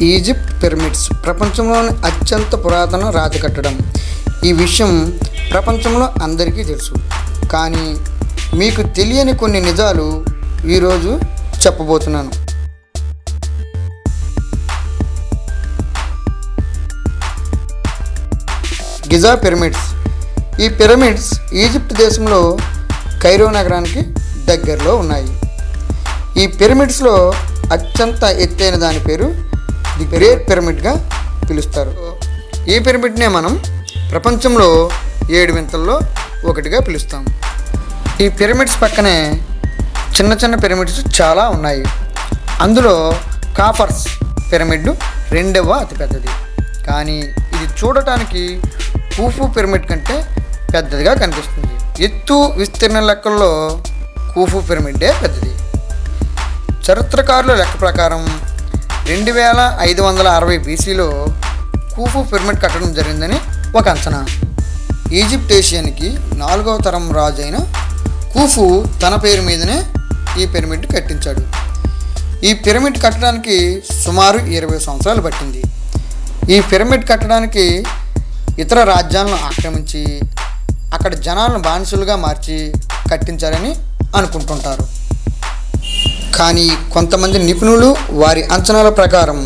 Egypt pyramids ప్రపంచంలోని అత్యంత పురాతన రాతి కట్టడం. ఈ విషయం ప్రపంచంలో అందరికీ తెలుసు, కానీ మీకు తెలియని కొన్ని నిజాలు ఈరోజు చెప్పబోతున్నాను. Giza pyramids. ఈ పిరమిడ్స్ ఈజిప్ట్ దేశంలో కైరో నగరానికి దగ్గరలో ఉన్నాయి. ఈ పిరమిడ్స్లో అత్యంత ఎత్తైన దాని పేరు ది గ్రేట్ పిరమిడ్గా పిలుస్తారు. ఈ పిరమిడ్నే మనం ప్రపంచంలో 7 వింతల్లో ఒకటిగా పిలుస్తాం. ఈ పిరమిడ్స్ పక్కనే చిన్న చిన్న పిరమిడ్స్ చాలా ఉన్నాయి. అందులో కాఫర్స్ పిరమిడ్ 2వ అతిపెద్దది, కానీ ఇది చూడటానికి కూఫు పిరమిడ్ కంటే పెద్దదిగా కనిపిస్తుంది. ఎత్తు విస్తీర్ణ లెక్కల్లో కూఫు పిరమిడ్డే పెద్దది. చరిత్రకారుల లెక్క ప్రకారం 2560 బీసీలో కూఫు పిరమిడ్ కట్టడం జరిగిందని ఒక అంచనా. ఈజిప్టేషియన్కి 4వ తరం రాజు అయిన కూఫు తన పేరు మీదనే ఈ పిరమిడ్ కట్టించాడు. ఈ పిరమిడ్ కట్టడానికి సుమారు 20 సంవత్సరాలు పట్టింది. ఈ పిరమిడ్ కట్టడానికి ఇతర రాజ్యాలను ఆక్రమించి అక్కడ జనాలను బానిసలుగా మార్చి కట్టించారని అనుకుంటుంటారు. కానీ కొంతమంది నిపుణులు వారి అంచనాల ప్రకారం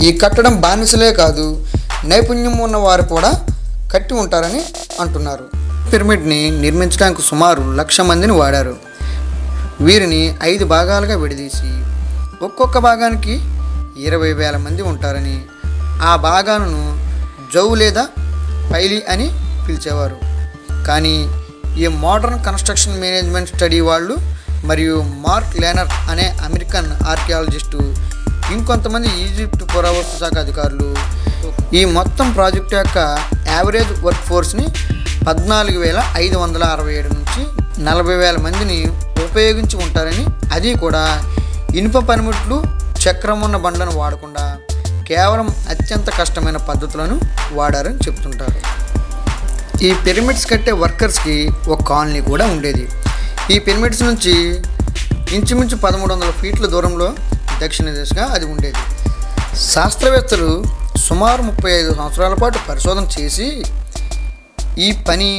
ఈ కట్టడం బానిసలే కాదు, నైపుణ్యం ఉన్న వారు కూడా కట్టి ఉంటారని అంటున్నారు. పిరమిడ్ని నిర్మించడానికి సుమారు 1,00,000 మందిని వాడారు. వీరిని 5 భాగాలుగా విడదీసి ఒక్కొక్క భాగానికి 20,000 మంది ఉంటారని, ఆ భాగాలను జౌ లేదా పైలి అని పిలిచేవారు. కానీ ఈ మోడర్న్ కన్స్ట్రక్షన్ మేనేజ్మెంట్ స్టడీ వాళ్ళు మరియు మార్క్ లేనర్ అనే అమెరికన్ ఆర్కియాలజిస్టు, ఇంకొంతమంది ఈజిప్ట్ పురావస్తు శాఖ అధికారులు ఈ మొత్తం ప్రాజెక్టు యొక్క యావరేజ్ వర్క్ ఫోర్స్ని 14,567 నుంచి 40,000 మందిని ఉపయోగించి ఉంటారని, అది కూడా ఇనుప పనిముట్లు, చక్రం ఉన్న బండ్లను వాడకుండా కేవలం అత్యంత కష్టమైన పద్ధతులను వాడారని చెప్తుంటారు. ఈ పిరమిడ్స్ కట్టే వర్కర్స్కి ఒక కాలనీ కూడా ఉండేది. ఈ పిరమిడ్స్ నుంచి ఇంచుమించు 1300 ఫీట్ల దూరంలో దక్షిణ దిశగా అది ఉండేది. శాస్త్రవేత్తలు సుమారు 35 సంవత్సరాల పాటు పరిశోధన చేసి ఈ పని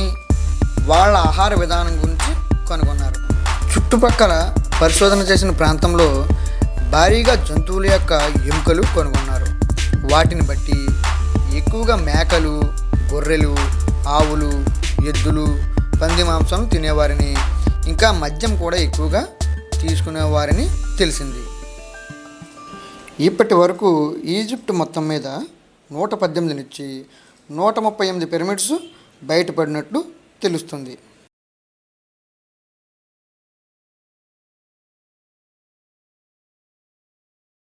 వాళ్ళ ఆహార విధానం గురించి కనుగొన్నారు. చుట్టుపక్కల పరిశోధన చేసిన ప్రాంతంలో భారీగా జంతువుల యొక్క ఎముకలు కనుగొన్నారు. వాటిని బట్టి ఎక్కువగా మేకలు, గొర్రెలు, ఆవులు, ఎద్దులు, పంది మాంసం తినేవారని, ఇంకా మద్యం కూడా ఎక్కువగా తీసుకునేవారని తెలిసింది. ఇప్పటి వరకు ఈజిప్ట్ మొత్తం మీద 118 నుంచి 138 పిరమిడ్స్ బయటపడినట్లు తెలుస్తుంది.